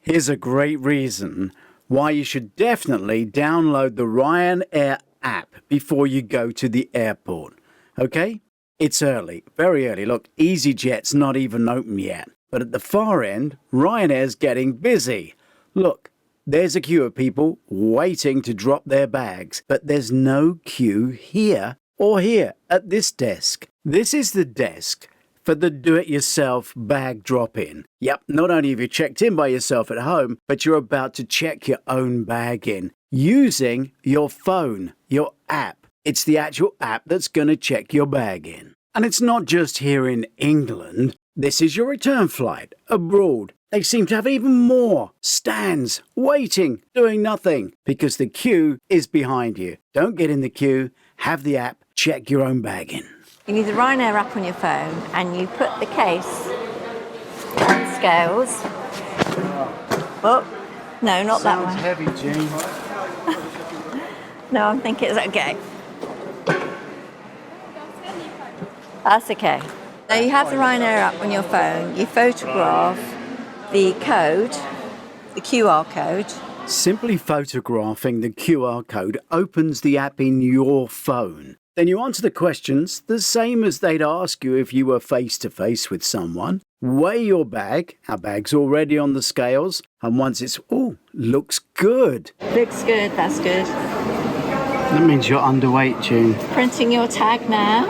Here's a great reason why you should definitely download the RyanAir app before you go to the airport. Okay? It's early, very early. Look, EasyJet's not even open yet. But at the far end, RyanAir's getting busy. Look, there's a queue of people waiting to drop their bags. But there's no queue here or here at this desk. This is the desk for the do-it-yourself bag drop-in. Yep, not only have you checked in by yourself at home, but you're about to check your own bag in using your phone, your app. It's the actual app that's going to check your bag in. And it's not just here in England. This is your return flight abroad. They seem to have even more stands, waiting, doing nothing, because the queue is behind you. Don't get in the queue, have the app, check your own bag in. You need the RyanAir app on your phone and you put the case on the scales. Oh, no, not that one. Sounds heavy, Jean. No, I'm thinking it's okay. That's okay. Now you have the RyanAir app on your phone, you photograph the code, the QR code. Simply photographing the QR code opens the app in your phone. Then you answer the questions the same as they'd ask you if you were face-to-face with someone. Weigh your bag. Our bag's already on the scales. And once it's, looks good. Looks good, that's good. That means you're underweight, June. Printing your tag now.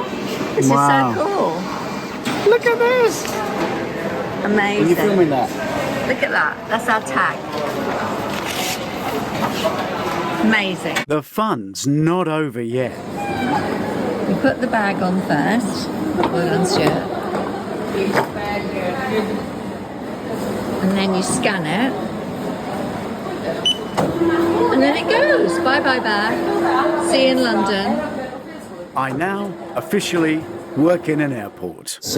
This Wow. is so cool. Look at this. Amazing. Are you filming that? Look at that. That's our tag. Amazing. The fun's not over yet. You put the bag on first. Well done, Stuart. And then you scan it. And then it goes. Bye-bye bag. See you in London. I now officially work in an airport.